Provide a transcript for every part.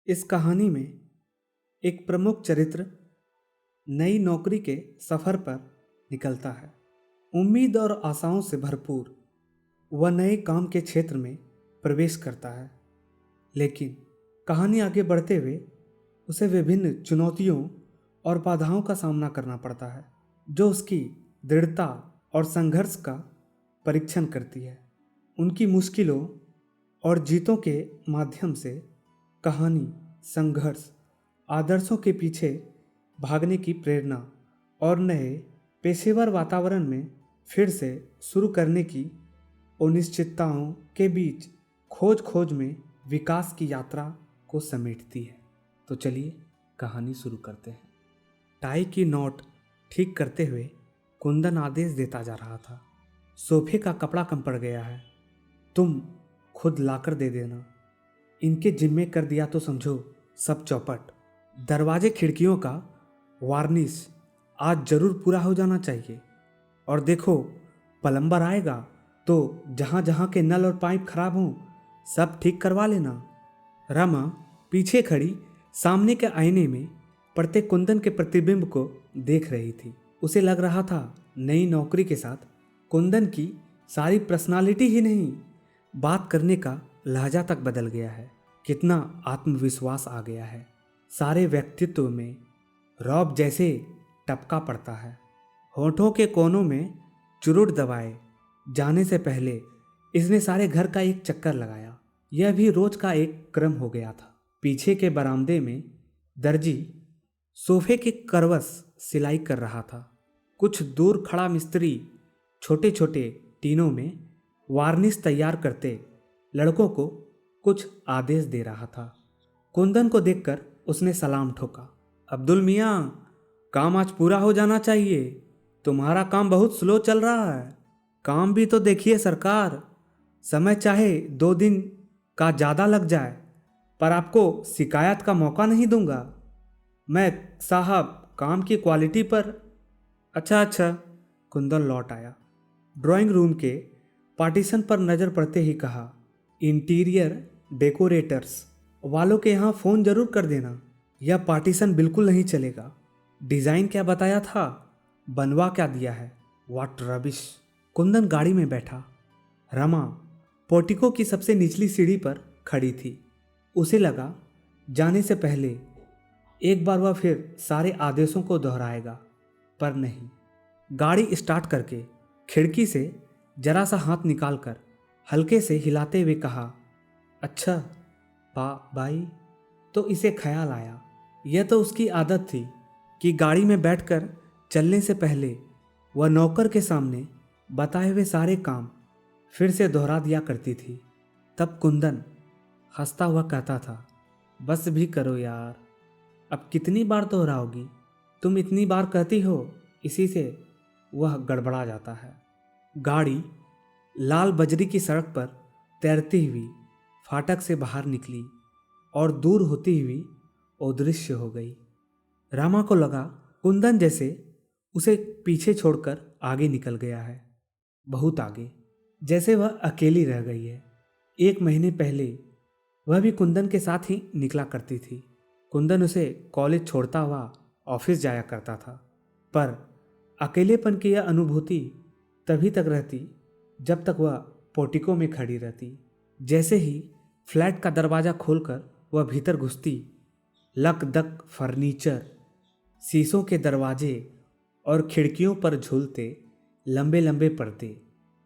इस कहानी में एक प्रमुख चरित्र नई नौकरी के सफर पर निकलता है। उम्मीद और आशाओं से भरपूर वह नए काम के क्षेत्र में प्रवेश करता है, लेकिन कहानी आगे बढ़ते हुए उसे विभिन्न चुनौतियों और बाधाओं का सामना करना पड़ता है, जो उसकी दृढ़ता और संघर्ष का परीक्षण करती है। उनकी मुश्किलों और जीतों के माध्यम से कहानी संघर्ष, आदर्शों के पीछे भागने की प्रेरणा और नए पेशेवर वातावरण में फिर से शुरू करने की अनिश्चितताओं के बीच खोज खोज में विकास की यात्रा को समेटती है। तो चलिए कहानी शुरू करते हैं। टाई की नोट ठीक करते हुए कुंदन आदेश देता जा रहा था। सोफे का कपड़ा कम पड़ गया है, तुम खुद लाकर दे देना। इनके जिम्मे कर दिया तो समझो सब चौपट। दरवाजे खिड़कियों का वार्निश आज जरूर पूरा हो जाना चाहिए। और देखो, प्लम्बर आएगा तो जहाँ जहाँ के नल और पाइप खराब हों सब ठीक करवा लेना। रमा पीछे खड़ी सामने के आईने में पड़ते कुंदन के प्रतिबिंब को देख रही थी। उसे लग रहा था नई नौकरी के साथ कुंदन की सारी पर्सनालिटी ही नहीं, बात करने का लहजा तक बदल गया है। कितना आत्मविश्वास आ गया है। सारे व्यक्तित्व में रौब जैसे टपका पड़ता है। होठों के कोनों में चुरुट दबाए जाने से पहले इसने सारे घर का एक चक्कर लगाया। यह भी रोज का एक क्रम हो गया था। पीछे के बरामदे में दर्जी सोफे की करवस सिलाई कर रहा था। कुछ दूर खड़ा मिस्त्री छोटे छोटे टीनों में वार्निश तैयार करते लड़कों को कुछ आदेश दे रहा था। कुंदन को देखकर उसने सलाम ठोका। अब्दुल मियाँ, काम आज पूरा हो जाना चाहिए। तुम्हारा काम बहुत स्लो चल रहा है। काम भी तो देखिए सरकार, समय चाहे 2 दिन का ज़्यादा लग जाए, पर आपको शिकायत का मौका नहीं दूंगा। मैं साहब काम की क्वालिटी पर। अच्छा, कुंदन लौट आया। ड्राइंग रूम के पार्टीशन पर नज़र पड़ते ही कहा, इंटीरियर डेकोरेटर्स वालों के यहाँ फ़ोन ज़रूर कर देना। यह पार्टीशन बिल्कुल नहीं चलेगा। डिज़ाइन क्या बताया था, बनवा क्या दिया है, व्हाट रबिश। कुंदन गाड़ी में बैठा। रमा पोर्टिको की सबसे निचली सीढ़ी पर खड़ी थी। उसे लगा जाने से पहले एक बार वह फिर सारे आदेशों को दोहराएगा, पर नहीं। गाड़ी स्टार्ट करके खिड़की से जरा सा हाथ निकालकर हल्के से हिलाते हुए कहा, अच्छा भाई। तो इसे ख्याल आया, यह तो उसकी आदत थी कि गाड़ी में बैठकर चलने से पहले वह नौकर के सामने बताए हुए सारे काम फिर से दोहरा दिया करती थी। तब कुंदन हंसता हुआ कहता था, बस भी करो यार, अब कितनी बार दोहराओगी। तुम इतनी बार कहती हो, इसी से वह गड़बड़ा जाता है। गाड़ी लाल बजरी की सड़क पर तैरती हुई फाटक से बाहर निकली और दूर होती हुई अदृश्य हो गई। रामा को लगा कुंदन जैसे उसे पीछे छोड़कर आगे निकल गया है, बहुत आगे, जैसे वह अकेली रह गई है। 1 महीने पहले वह भी कुंदन के साथ ही निकला करती थी। कुंदन उसे कॉलेज छोड़ता हुआ ऑफिस जाया करता था, पर अकेलेपन की यह अनुभूति तभी तक रहती जब तक वह पोर्टिको में खड़ी रहती। जैसे ही फ्लैट का दरवाज़ा खोलकर वह भीतर घुसती, लक दक फर्नीचर, शीशों के दरवाजे और खिड़कियों पर झूलते लंबे लंबे पर्दे,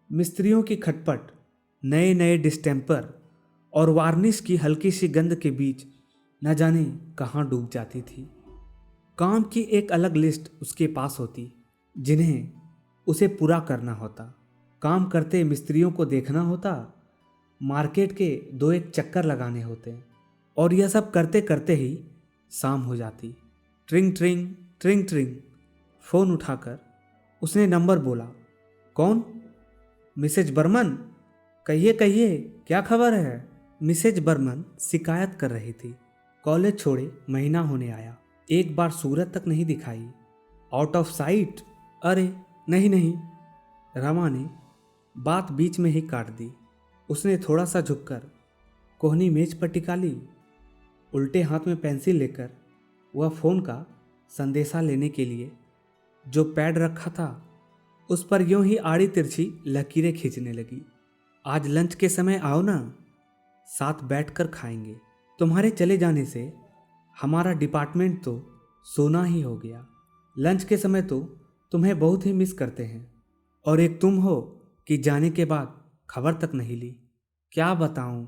मिस्त्रियों की खटपट, नए नए डिस्टेम्पर और वार्निश की हल्की सी गंध के बीच न जाने कहाँ डूब जाती थी। काम की एक अलग लिस्ट उसके पास होती, जिन्हें उसे पूरा करना होता। काम करते मिस्त्रियों को देखना होता, मार्केट के 2-1 चक्कर लगाने होते, और यह सब करते करते ही शाम हो जाती। ट्रिंग ट्रिंग ट्रिंग ट्रिंग। फ़ोन उठाकर उसने नंबर बोला। कौन? मिसेज बर्मन। कहिए कहिए, क्या खबर है? मिसेज बर्मन शिकायत कर रही थी। कॉलेज छोड़े महीना होने आया, एक बार सूरत तक नहीं दिखाई। Out of site? अरे नहीं। रमा ने बात बीच में ही काट दी। उसने थोड़ा सा झुककर कोहनी मेज पर टिका ली। उल्टे हाथ में पेंसिल लेकर वह फोन का संदेशा लेने के लिए जो पैड रखा था उस पर यूं ही आड़ी तिरछी लकीरें खींचने लगी। आज लंच के समय आओ ना, साथ बैठकर खाएंगे। तुम्हारे चले जाने से हमारा डिपार्टमेंट तो सोना ही हो गया। लंच के समय तो तुम्हें बहुत ही मिस करते हैं, और एक तुम हो कि जाने के बाद खबर तक नहीं ली। क्या बताऊं,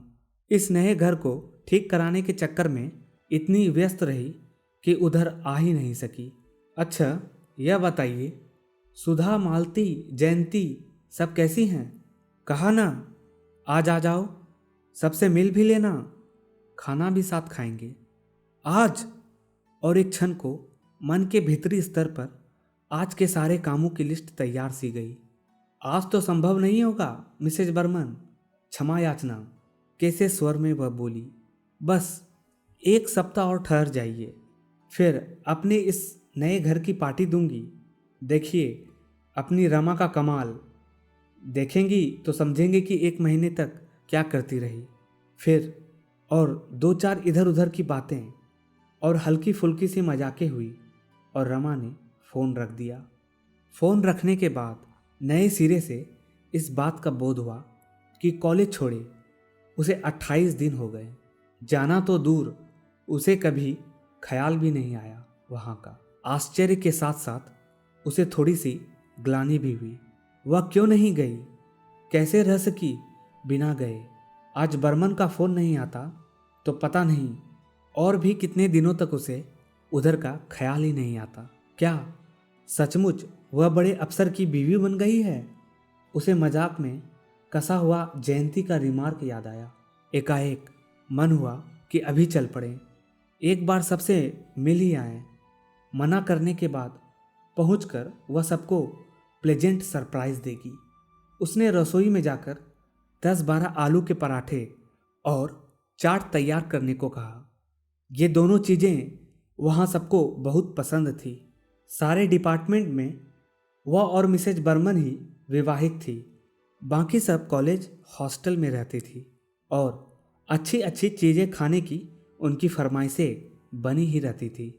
इस नए घर को ठीक कराने के चक्कर में इतनी व्यस्त रही कि उधर आ ही नहीं सकी। अच्छा यह बताइए, सुधा, मालती, जयंती सब कैसी हैं? कहा ना आज आ जाओ, सबसे मिल भी लेना, खाना भी साथ खाएंगे आज। और एक क्षण को मन के भीतरी स्तर पर आज के सारे कामों की लिस्ट तैयार सी गई। आज तो संभव नहीं होगा मिसेज बर्मन, क्षमा याचना, कैसे स्वर में वह बोली। बस एक सप्ताह और ठहर जाइए, फिर अपने इस नए घर की पार्टी दूंगी। देखिए अपनी रमा का कमाल, देखेंगी तो समझेंगे कि एक महीने तक क्या करती रही। फिर और दो चार इधर उधर की बातें और हल्की फुल्की सी मजाकें हुई और रमा ने फ़ोन रख दिया। फ़ोन रखने के बाद नए सिरे से इस बात का बोध हुआ कि कॉलेज छोड़े उसे 28 दिन हो गए। जाना तो दूर, उसे कभी ख्याल भी नहीं आया वहाँ का। आश्चर्य के साथ साथ उसे थोड़ी सी ग्लानि भी हुई। वह क्यों नहीं गई, कैसे रह सकी बिना गए। आज बर्मन का फ़ोन नहीं आता तो पता नहीं और भी कितने दिनों तक उसे उधर का ख्याल ही नहीं आता। क्या सचमुच वह बड़े अफसर की बीवी बन गई है? उसे मजाक में कसा हुआ जयंती का रिमार्क याद आया। एकाएक मन हुआ कि अभी चल पड़े, एक बार सबसे मिल ही आए। मना करने के बाद पहुंचकर वह सबको प्लेजेंट सरप्राइज देगी। उसने रसोई में जाकर 10-12 आलू के पराठे और चाट तैयार करने को कहा। ये दोनों चीज़ें वहाँ सबको बहुत पसंद थी। सारे डिपार्टमेंट में वह और मिसेज बर्मन ही विवाहित थी, बाकी सब कॉलेज हॉस्टल में रहती थी और अच्छी अच्छी चीज़ें खाने की उनकी फरमाइशें बनी ही रहती थी।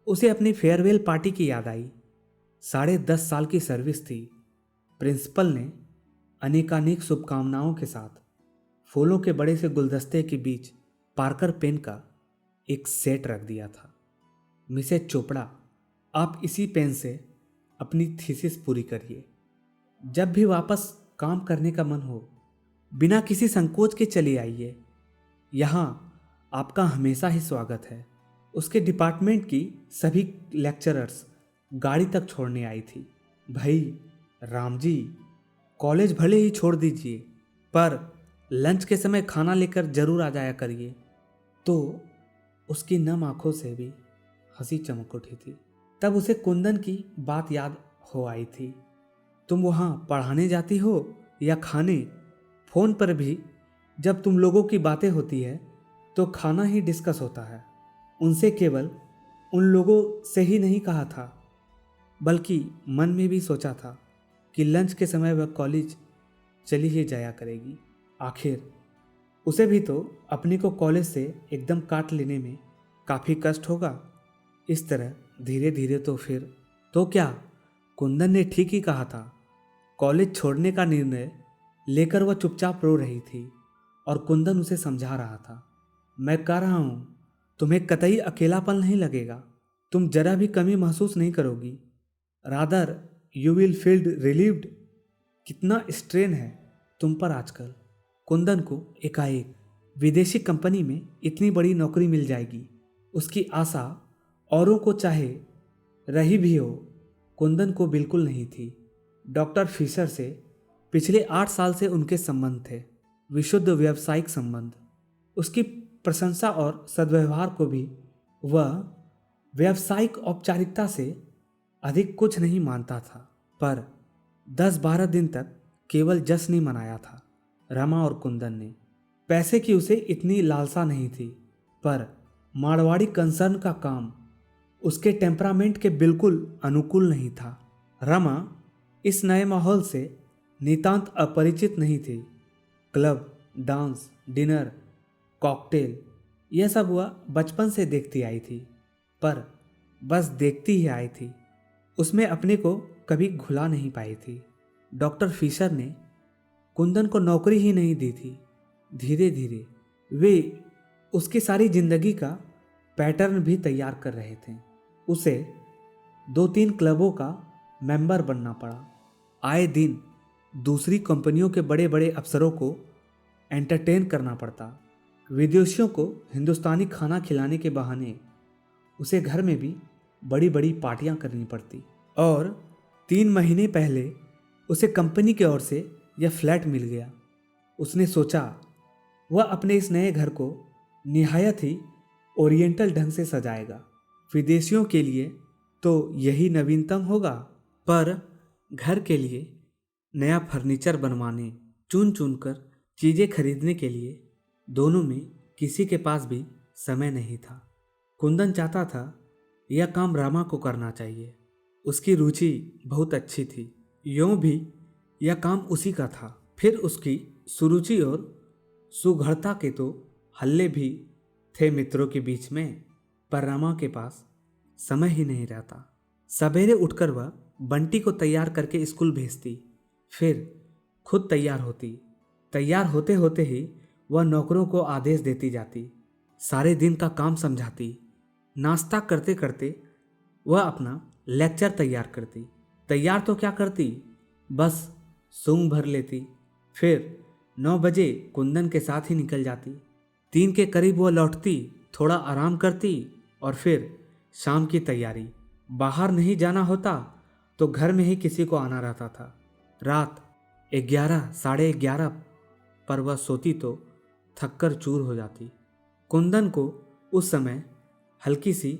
उसे अपनी फेयरवेल पार्टी की याद आई। 10.5 साल की सर्विस थी। प्रिंसिपल ने अनेकानेक शुभकामनाओं के साथ फूलों के बड़े से गुलदस्ते के बीच पार्कर पेन का एक सेट रख दिया था। मिसेज चोपड़ा, आप इसी पेन से अपनी थीसिस पूरी करिए। जब भी वापस काम करने का मन हो, बिना किसी संकोच के चले आइए। यहाँ आपका हमेशा ही स्वागत है। उसके डिपार्टमेंट की सभी लेक्चरर्स गाड़ी तक छोड़ने आई थी। भाई राम जी, कॉलेज भले ही छोड़ दीजिए, पर लंच के समय खाना लेकर जरूर आ जाया करिए। तो उसकी नम आंखों से भी हंसी चमक उठी थी। तब उसे कुंदन की बात याद हो आई थी। तुम वहाँ पढ़ाने जाती हो या खाने? फ़ोन पर भी जब तुम लोगों की बातें होती है तो खाना ही डिस्कस होता है। उनसे केवल उन लोगों से ही नहीं कहा था, बल्कि मन में भी सोचा था कि लंच के समय वह कॉलेज चली ही जाया करेगी। आखिर उसे भी तो अपने को कॉलेज से एकदम काट लेने में काफ़ी कष्ट होगा। इस तरह धीरे धीरे तो फिर तो क्या, कुंदन ने ठीक ही कहा था। कॉलेज छोड़ने का निर्णय लेकर वह चुपचाप रो रही थी और कुंदन उसे समझा रहा था। मैं कह रहा हूँ, तुम्हें कतई अकेलापन नहीं लगेगा, तुम जरा भी कमी महसूस नहीं करोगी। Rather you will feel relieved. कितना स्ट्रेन है तुम पर आजकल। कुंदन को एकाएक विदेशी कंपनी में इतनी बड़ी नौकरी मिल जाएगी, उसकी आशा औरों को चाहे रही भी हो, कुंदन को बिल्कुल नहीं थी। डॉक्टर फिशर से पिछले 8 साल से उनके संबंध थे, विशुद्ध व्यावसायिक संबंध। उसकी प्रशंसा और सद्व्यवहार को भी वह व्यावसायिक औपचारिकता से अधिक कुछ नहीं मानता था। पर 10-12 दिन तक केवल जश्न ही मनाया था रमा और कुंदन ने। पैसे की उसे इतनी लालसा नहीं थी, पर मारवाड़ी कंसर्न का काम उसके टेम्परामेंट के बिल्कुल अनुकूल नहीं था। रमा इस नए माहौल से नितांत अपरिचित नहीं थी। क्लब, डांस, डिनर, कॉकटेल यह सब वह बचपन से देखती आई थी, पर बस देखती ही आई थी। उसमें अपने को कभी घुला नहीं पाई थी। डॉक्टर फिशर ने कुंदन को नौकरी ही नहीं दी थी। धीरे धीरे वे उसकी सारी जिंदगी का पैटर्न भी तैयार कर रहे थे। उसे 2-3 क्लबों का मेंबर बनना पड़ा। आए दिन दूसरी कंपनियों के बड़े बड़े अफसरों को एंटरटेन करना पड़ता। विदेशियों को हिंदुस्तानी खाना खिलाने के बहाने उसे घर में भी बड़ी बड़ी पार्टियां करनी पड़ती। और 3 महीने पहले उसे कंपनी की ओर से यह फ्लैट मिल गया। उसने सोचा वह अपने इस नए घर को निहायत ही ओरिएंटल ढंग से सजाएगा। विदेशियों के लिए तो यही नवीनतम होगा, पर घर के लिए नया फर्नीचर बनवाने, चुन चुन कर चीज़ें खरीदने के लिए दोनों में किसी के पास भी समय नहीं था। कुंदन चाहता था यह काम रमा को करना चाहिए। उसकी रुचि बहुत अच्छी थी, यूँ भी यह काम उसी का था। फिर उसकी सुरुचि और सुघड़ता के तो हल्ले भी थे मित्रों के बीच में, पर रमा के पास समय ही नहीं रहता। सवेरे उठकर वह बंटी को तैयार करके स्कूल भेजती, फिर खुद तैयार होती। तैयार होते होते ही वह नौकरों को आदेश देती जाती, सारे दिन का काम समझाती। नाश्ता करते करते वह अपना लेक्चर तैयार करती। तैयार तो क्या करती, बस सूंघ भर लेती। फिर 9 बजे कुंदन के साथ ही निकल जाती। 3 के करीब वह लौटती, थोड़ा आराम करती और फिर शाम की तैयारी। बाहर नहीं जाना होता तो घर में ही किसी को आना रहता था। रात 11, साढ़े 11 पर वह सोती तो थककर चूर हो जाती। कुंदन को उस समय हल्की सी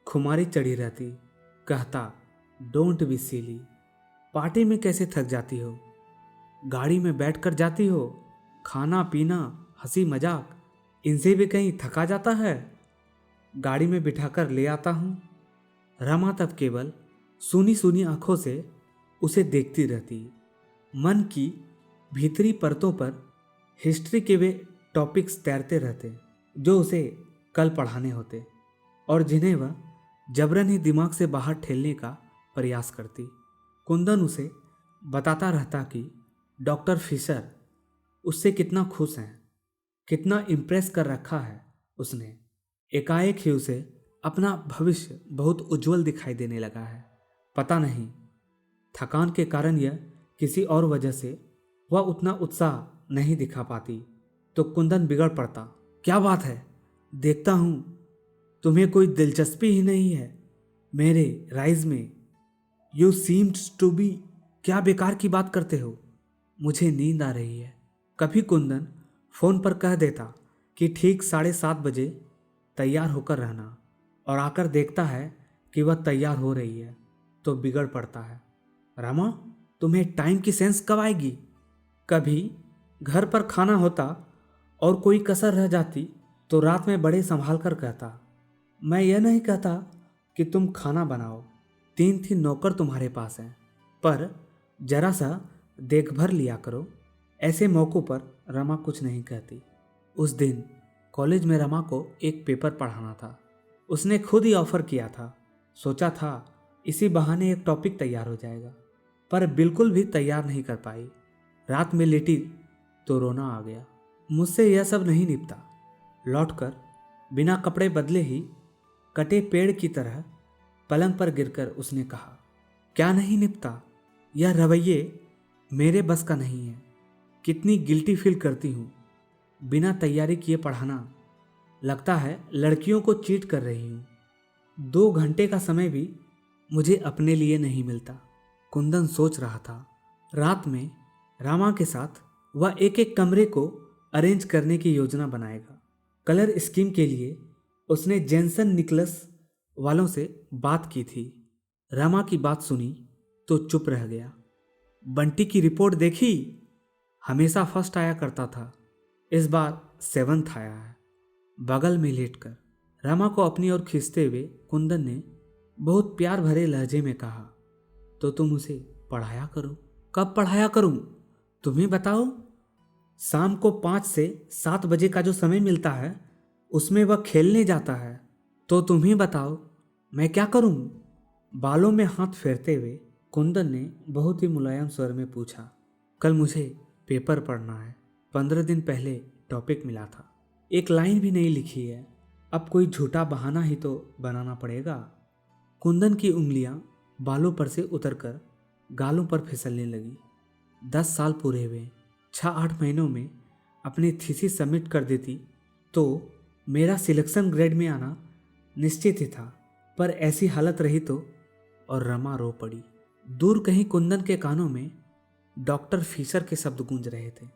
खुमारी चढ़ी रहती। कहता, डोंट बी सिली, पार्टी में कैसे थक जाती हो, गाड़ी में बैठकर जाती हो, खाना पीना हंसी मजाक इनसे भी कहीं थका जाता है, गाड़ी में बिठाकर ले आता हूँ। रमा तब केवल सूनी सूनी आंखों से उसे देखती रहती। मन की भीतरी परतों पर हिस्ट्री के वे टॉपिक्स तैरते रहते जो उसे कल पढ़ाने होते और जिन्हें वह जबरन ही दिमाग से बाहर ठेलने का प्रयास करती। कुंदन उसे बताता रहता कि डॉक्टर फिशर उससे कितना खुश हैं, कितना इम्प्रेस कर रखा है उसने। एकाएक ही उसे अपना भविष्य बहुत उज्जवल दिखाई देने लगा है। पता नहीं थकान के कारण या किसी और वजह से वह उतना उत्साह नहीं दिखा पाती तो कुंदन बिगड़ पड़ता। क्या बात है, देखता हूँ तुम्हें कोई दिलचस्पी ही नहीं है मेरे राइज में। यू सीम्स टू बी, क्या बेकार की बात करते हो, मुझे नींद आ रही है। कभी कुंदन फोन पर कह देता कि ठीक 7:30 बजे तैयार होकर रहना और आकर देखता है कि वह तैयार हो रही है तो बिगड़ पड़ता है। रमा, तुम्हें टाइम की सेंस कब आएगी? कभी घर पर खाना होता और कोई कसर रह जाती तो रात में बड़े संभाल कर कहता, मैं यह नहीं कहता कि तुम खाना बनाओ, 3 नौकर तुम्हारे पास हैं, पर जरा सा देखभर लिया करो। ऐसे मौक़ों पर रमा कुछ नहीं कहती। उस दिन कॉलेज में रमा को एक पेपर पढ़ाना था। उसने खुद ही ऑफर किया था। सोचा था इसी बहाने एक टॉपिक तैयार हो जाएगा, पर बिल्कुल भी तैयार नहीं कर पाई। रात में लेटी तो रोना आ गया। मुझसे यह सब नहीं निपटा। लौटकर बिना कपड़े बदले ही कटे पेड़ की तरह पलंग पर गिरकर उसने कहा, क्या नहीं निपटा? यह रवैये मेरे बस का नहीं है। कितनी गिल्टी फील करती हूँ, बिना तैयारी किए पढ़ाना। लगता है लड़कियों को चीट कर रही हूँ। 2 घंटे का समय भी मुझे अपने लिए नहीं मिलता। कुंदन सोच रहा था रात में रामा के साथ वह एक एक कमरे को अरेंज करने की योजना बनाएगा। कलर स्कीम के लिए उसने जेंसन निकलस वालों से बात की थी। रमा की बात सुनी तो चुप रह गया। बंटी की रिपोर्ट देखी, हमेशा फर्स्ट आया करता था, इस बार 7th आया है। बगल में लेटकर रमा को अपनी ओर खींचते हुए कुंदन ने बहुत प्यार भरे लहजे में कहा, तो तुम उसे पढ़ाया करो। कब पढ़ाया करूं, तुम ही बताओ। शाम को 5 से 7 बजे का जो समय मिलता है उसमें वह खेलने जाता है। तो तुम ही बताओ मैं क्या करूं? बालों में हाथ फेरते हुए कुंदन ने बहुत ही मुलायम स्वर में पूछा। कल मुझे पेपर पढ़ना है। 15 दिन पहले टॉपिक मिला था, एक लाइन भी नहीं लिखी है। अब कोई झूठा बहाना ही तो बनाना पड़ेगा। कुंदन की उंगलियां बालों पर से उतरकर गालों पर फिसलने लगी। 10 साल पूरे हुए, 6-8 महीनों में अपनी थीसिस सबमिट कर देती तो मेरा सिलेक्शन ग्रेड में आना निश्चित ही था, पर ऐसी हालत रही तो। और रमा रो पड़ी। दूर कहीं कुंदन के कानों में डॉक्टर फिशर के शब्द गूंज रहे थे।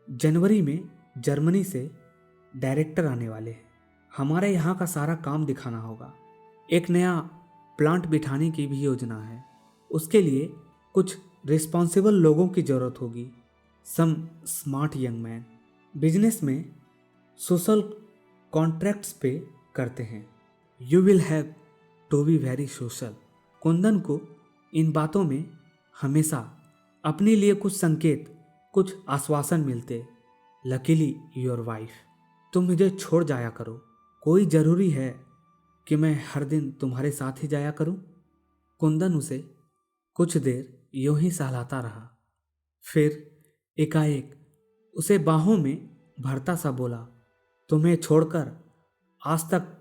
जनवरी में जर्मनी से डायरेक्टर आने वाले हैं। हमारे यहाँ का सारा काम दिखाना होगा। एक नया प्लांट बिठाने की भी योजना है। उसके लिए कुछ रिस्पॉन्सिबल लोगों की ज़रूरत होगी, some smart young man. Business में सोशल कॉन्ट्रैक्ट्स पे करते हैं। You will have to be very social. Kundan को इन बातों में हमेशा अपने लिए कुछ संकेत, कुछ आश्वासन मिलते। Luckily your wife. तुम मुझे छोड़ जाया करो। कोई ज़रूरी है कि मैं हर दिन तुम्हारे साथ ही जाया करूं? कुंदन उसे कुछ देर यूं ही सहलाता रहा, फिर एकाएक उसे बाहों में भरता सा बोला, तुम्हें छोड़कर आज तक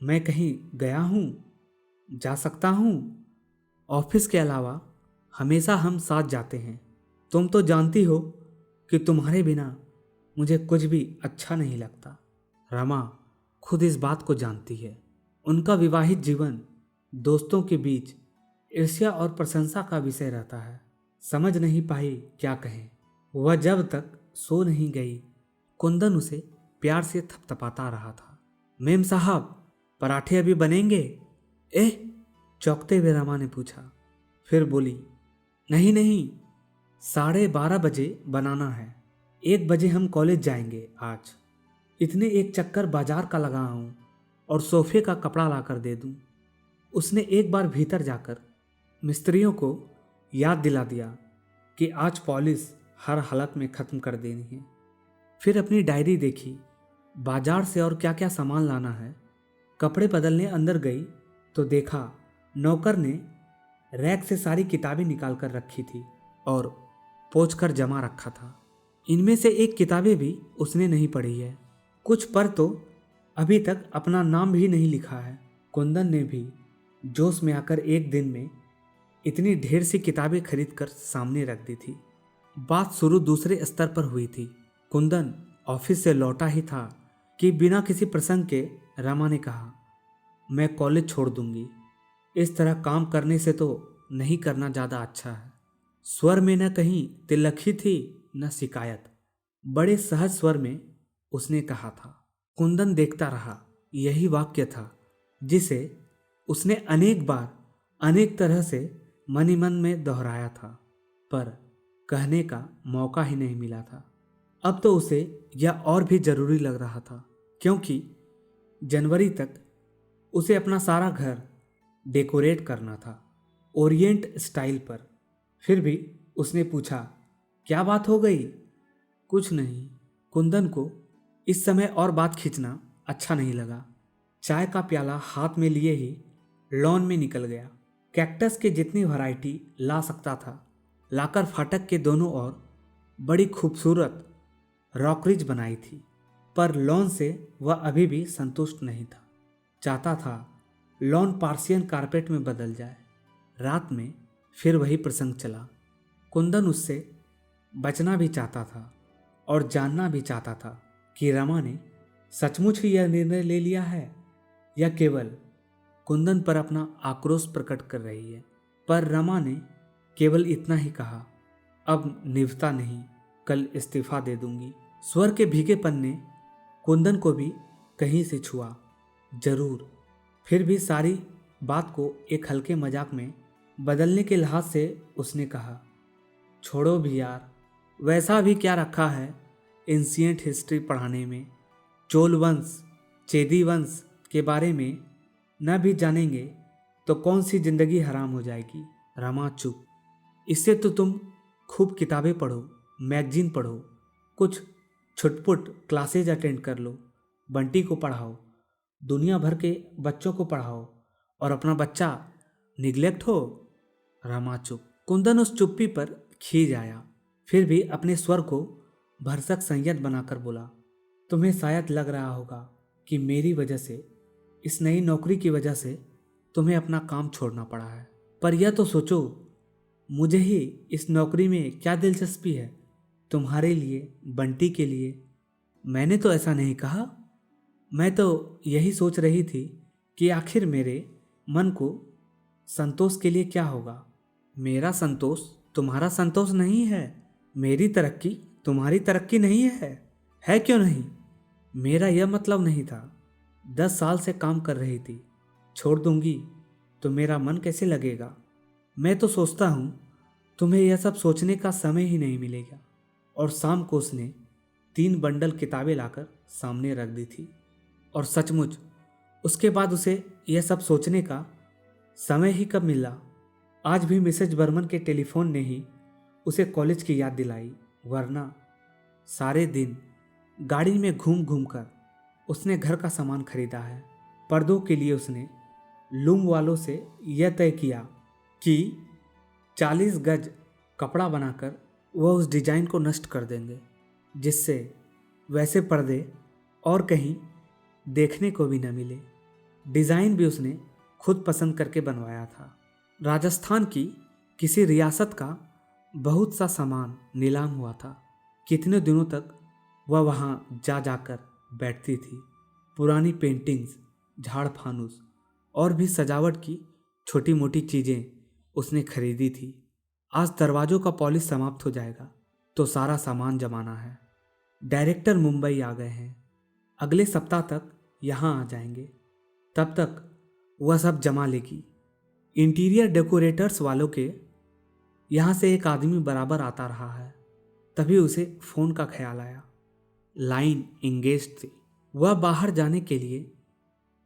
मैं कहीं गया हूं, जा सकता हूं? ऑफिस के अलावा हमेशा हम साथ जाते हैं। तुम तो जानती हो कि तुम्हारे बिना मुझे कुछ भी अच्छा नहीं लगता। रमा खुद इस बात को जानती है। उनका विवाहित जीवन दोस्तों के बीच ईर्ष्या और प्रशंसा का विषय रहता है। समझ नहीं पाई क्या कहें। वह जब तक सो नहीं गई, कुंदन उसे प्यार से थपथपाता रहा था। मेम साहब, पराठे अभी बनेंगे? एह, चौंकते हुए रमा ने पूछा। फिर बोली, नहीं नहीं, 12:30 बजे बनाना है। 1 बजे हम कॉलेज जाएंगे आज। इतने एक चक्कर बाजार का लगा हूँ और सोफे का कपड़ा लाकर दे दूँ। उसने एक बार भीतर जाकर मिस्त्रियों को याद दिला दिया कि आज पॉलिश हर हालत में ख़त्म कर देनी है। फिर अपनी डायरी देखी, बाजार से और क्या क्या सामान लाना है। कपड़े बदलने अंदर गई तो देखा नौकर ने रैक से सारी किताबें निकाल कर रखी थी और पोंछ कर जमा रखा था। इनमें से एक किताबें भी उसने नहीं पढ़ी है। कुछ पर तो अभी तक अपना नाम भी नहीं लिखा है। कुंदन ने भी जोश में आकर एक दिन में इतनी ढेर सी किताबें खरीद कर सामने रख दी थी। बात शुरू दूसरे स्तर पर हुई थी। कुंदन ऑफिस से लौटा ही था कि बिना किसी प्रसंग के रमा ने कहा, मैं कॉलेज छोड़ दूंगी। इस तरह काम करने से तो नहीं करना ज़्यादा अच्छा है। स्वर में न कहीं तिलखी थी न शिकायत। बड़े सहज स्वर में उसने कहा था। कुंदन देखता रहा। यही वाक्य था जिसे उसने अनेक बार अनेक तरह से मन ही मन में दोहराया था, पर कहने का मौका ही नहीं मिला था। अब तो उसे यह और भी जरूरी लग रहा था, क्योंकि जनवरी तक उसे अपना सारा घर डेकोरेट करना था, ओरिएंट स्टाइल पर। फिर भी उसने पूछा, क्या बात हो गई? कुछ नहीं। कुंदन को इस समय और बात खींचना अच्छा नहीं लगा। चाय का प्याला हाथ में लिए ही लॉन में निकल गया। कैक्टस के जितनी वैरायटी ला सकता था लाकर फाटक के दोनों ओर बड़ी खूबसूरत रॉकरिज बनाई थी, पर लॉन से वह अभी भी संतुष्ट नहीं था। चाहता था लॉन पार्सियन कारपेट में बदल जाए। रात में फिर वही प्रसंग चला। कुंदन उससे बचना भी चाहता था और जानना भी चाहता था कि रमा ने सचमुच ही यह निर्णय ले लिया है या केवल कुंदन पर अपना आक्रोश प्रकट कर रही है। पर रमा ने केवल इतना ही कहा, अब निभता नहीं, कल इस्तीफा दे दूंगी। स्वर के भीगेपन ने कुंदन को भी कहीं से छुआ। जरूर। फिर भी सारी बात को एक हल्के मजाक में बदलने के लिहाज से उसने कहा, छोड़ो भी यार, वैसा भी क्या रखा है एंशिएंट हिस्ट्री पढ़ाने में। चोल वंश, चेदी वंश के बारे में न भी जानेंगे तो कौन सी जिंदगी हराम हो जाएगी। रमा चुप। इससे तो तुम खूब किताबें पढ़ो, मैगजीन पढ़ो, कुछ छुटपुट क्लासेज अटेंड कर लो। बंटी को पढ़ाओ, दुनिया भर के बच्चों को पढ़ाओ, और अपना बच्चा निग्लेक्ट हो। रमा चुप। कुंदन उस चुप्पी पर खींच आया, फिर भी अपने स्वर को भरसक संयत बनाकर बोला, तुम्हें शायद लग रहा होगा कि मेरी वजह से, इस नई नौकरी की वजह से तुम्हें अपना काम छोड़ना पड़ा है, पर यह तो सोचो, मुझे ही इस नौकरी में क्या दिलचस्पी है? तुम्हारे लिए, बंटी के लिए। मैंने तो ऐसा नहीं कहा। मैं तो यही सोच रही थी कि आखिर मेरे मन को संतोष के लिए क्या होगा। मेरा संतोष तुम्हारा संतोष नहीं है, मेरी तरक्की तुम्हारी तरक्की नहीं है। है क्यों नहीं? मेरा यह मतलब नहीं था। 10 साल से काम कर रही थी, छोड़ दूंगी तो मेरा मन कैसे लगेगा? मैं तो सोचता हूँ तुम्हें यह सब सोचने का समय ही नहीं मिलेगा। और शाम को उसने 3 बंडल किताबें लाकर सामने रख दी थी, और सचमुच उसके बाद उसे यह सब सोचने का समय ही कब मिला। आज भी मिसेज बर्मन के टेलीफोन ने ही उसे कॉलेज की याद दिलाई, वरना सारे दिन गाड़ी में घूम घूम कर उसने घर का सामान खरीदा है। पर्दों के लिए उसने लूम वालों से यह तय किया कि 40 गज कपड़ा बनाकर वह उस डिजाइन को नष्ट कर देंगे, जिससे वैसे पर्दे और कहीं देखने को भी न मिले। डिज़ाइन भी उसने खुद पसंद करके बनवाया था। राजस्थान की किसी रियासत का बहुत सा सामान नीलाम हुआ था। कितने दिनों तक वह वहाँ जा जाकर बैठती थी। पुरानी पेंटिंग्स, झाड़ फानूस और भी सजावट की छोटी मोटी चीज़ें उसने खरीदी थी। आज दरवाज़ों का पॉलिश समाप्त हो जाएगा तो सारा सामान जमाना है। डायरेक्टर मुंबई आ गए हैं, अगले सप्ताह तक यहाँ आ जाएंगे। तब तक वह सब जमा लेगी। इंटीरियर डेकोरेटर्स वालों के यहाँ से एक आदमी बराबर आता रहा है। तभी उसे फ़ोन का ख्याल आया। लाइन इंगेज थी। वह बाहर जाने के लिए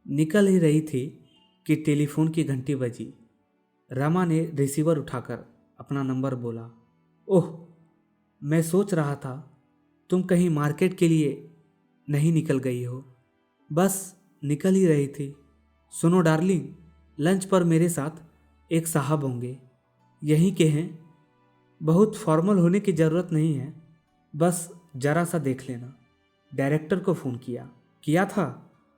निकल ही रही थी कि टेलीफोन की घंटी बजी। रमा ने रिसीवर उठाकर अपना नंबर बोला। ओह, मैं सोच रहा था तुम कहीं मार्केट के लिए नहीं निकल गई हो। बस निकल ही रही थी। सुनो डार्लिंग, लंच पर मेरे साथ एक साहब होंगे, यहीं के हैं। बहुत फॉर्मल होने की ज़रूरत नहीं है, बस ज़रा सा देख लेना। डायरेक्टर को फ़ोन किया था,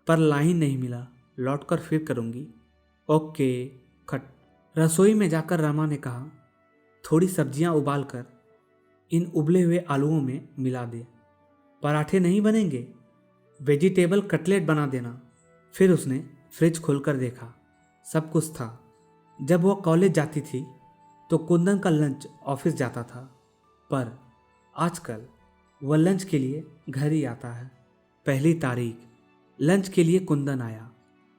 पर लाइन नहीं मिला। लौटकर फिर करूँगी। ओके। खट। रसोई में जाकर रमा ने कहा, थोड़ी सब्जियां उबाल कर इन उबले हुए आलूओं में मिला दे। पराठे नहीं बनेंगे, वेजिटेबल कटलेट बना देना। फिर उसने फ्रिज खोलकर देखा, सब कुछ था। जब वह कॉलेज जाती थी तो कुंदन का लंच ऑफिस जाता था, पर आजकल वह लंच के लिए घर ही आता है। 1 तारीख लंच के लिए कुंदन आया।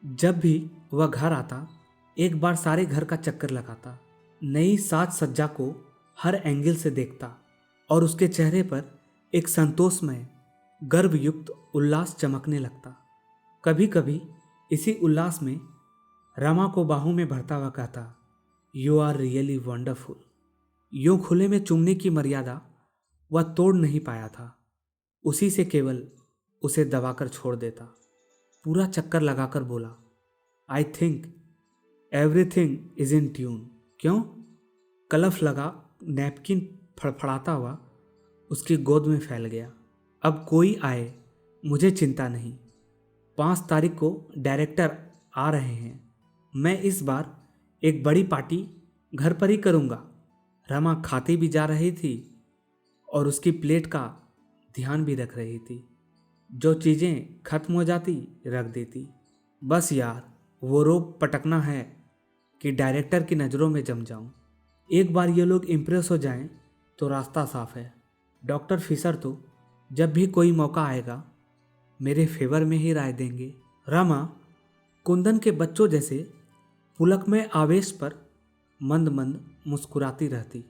जब भी वह घर आता एक बार सारे घर का चक्कर लगाता, नई साज सज्जा को हर एंगल से देखता और उसके चेहरे पर एक संतोषमय गर्वयुक्त उल्लास चमकने लगता। कभी कभी इसी उल्लास में रमा को बाहों में भरता हुआ कहता, यू आर रियली वंडरफुल। यूं खुले में चूमने की मर्यादा वह तोड़ नहीं पाया था। उसी से केवल उसे दबाकर छोड़ देता। पूरा चक्कर लगाकर बोला, I think everything is in tune. क्यों? कलफ लगा नैपकिन फड़फड़ाता हुआ उसकी गोद में फैल गया। अब कोई आए मुझे चिंता नहीं। 5 तारीख को डायरेक्टर आ रहे हैं। मैं इस बार एक बड़ी पार्टी घर पर ही करूँगा। रमा खाती भी जा रही थी और उसकी प्लेट का ध्यान भी रख रही थी। जो चीज़ें खत्म हो जाती रख देती। बस यार, वो रोग पटकना है कि डायरेक्टर की नज़रों में जम जाऊं। एक बार ये लोग इम्प्रेस हो जाएं तो रास्ता साफ है। डॉक्टर फिशर तो जब भी कोई मौका आएगा मेरे फेवर में ही राय देंगे। रमा कुंदन के बच्चों जैसे पुलकमय आवेश पर मंद मंद मुस्कुराती रहती।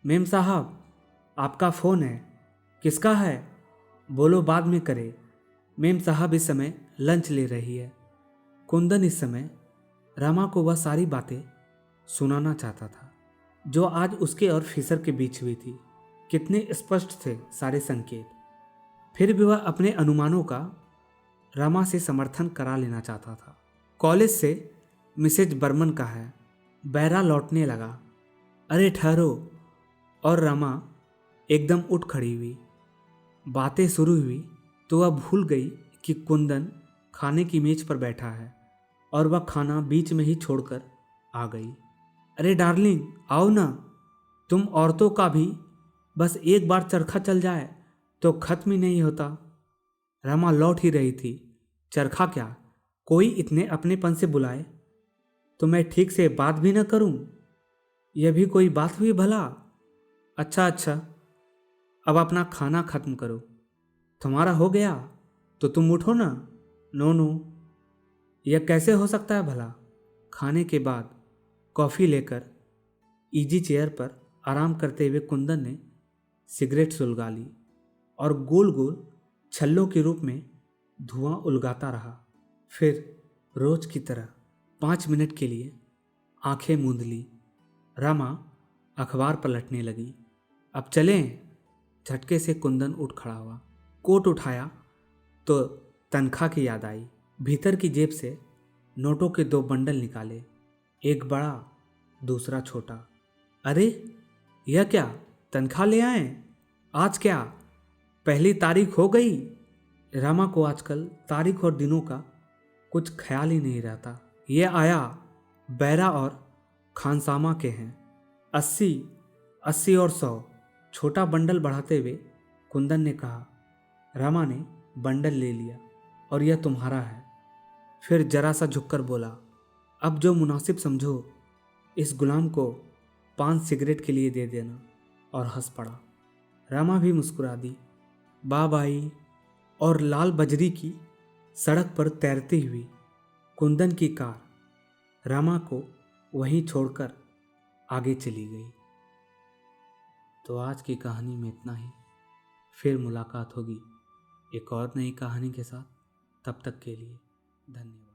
मेम साहब, आपका फ़ोन है। किसका है? बोलो बाद में करे। मेम साहब इस समय लंच ले रही है। कुंदन इस समय रमा को वह सारी बातें सुनाना चाहता था जो आज उसके और फिशर के बीच हुई थी। कितने स्पष्ट थे सारे संकेत। फिर भी वह अपने अनुमानों का रमा से समर्थन करा लेना चाहता था। कॉलेज से मिसेज बर्मन का है। बैरा लौटने लगा। अरे ठहरो। और रमा एकदम उठ खड़ी हुई। बातें शुरू हुई तो वह भूल गई कि कुंदन खाने की मेज पर बैठा है और वह खाना बीच में ही छोड़कर आ गई। अरे डार्लिंग आओ ना। तुम औरतों का भी बस एक बार चरखा चल जाए तो खत्म ही नहीं होता। रमा लौट ही रही थी। चरखा क्या, कोई इतने अपनेपन से बुलाए तो मैं ठीक से बात भी न करूं? यह भी कोई बात हुई भला? अच्छा अच्छा, अब अपना खाना खत्म करो। तुम्हारा हो गया तो तुम उठो ना। नो नो, यह कैसे हो सकता है भला? खाने के बाद कॉफ़ी लेकर इजी चेयर पर आराम करते हुए कुंदन ने सिगरेट सुलगा ली और गोल गोल छल्लों के रूप में धुआं उलगाता रहा। फिर रोज की तरह 5 मिनट के लिए आंखें मूंद ली। रमा अखबार पलटने लगी। अब चलें? झटके से कुंदन उठ खड़ा हुआ। कोट उठाया तो तनख्वाह की याद आई। भीतर की जेब से नोटों के 2 बंडल निकाले, एक बड़ा दूसरा छोटा। अरे यह क्या, तनख्वाह ले आए? आज क्या पहली तारीख हो गई? रमा को आजकल तारीख और दिनों का कुछ ख्याल ही नहीं रहता। ये आया बैरा और खानसामा के हैं। 80, 80 और 100। छोटा बंडल बढ़ाते हुए कुंदन ने कहा। रमा ने बंडल ले लिया। और यह तुम्हारा है। फिर जरा सा झुककर बोला, अब जो मुनासिब समझो इस गुलाम को 5 सिगरेट के लिए दे देना। और हंस पड़ा। रमा भी मुस्कुरा दी। बा बाई। और लाल बजरी की सड़क पर तैरती हुई कुंदन की कार रमा को वहीं छोड़कर आगे चली गई। तो आज की कहानी में इतना ही। फिर मुलाकात होगी एक और नई कहानी के साथ। तब तक के लिए धन्यवाद।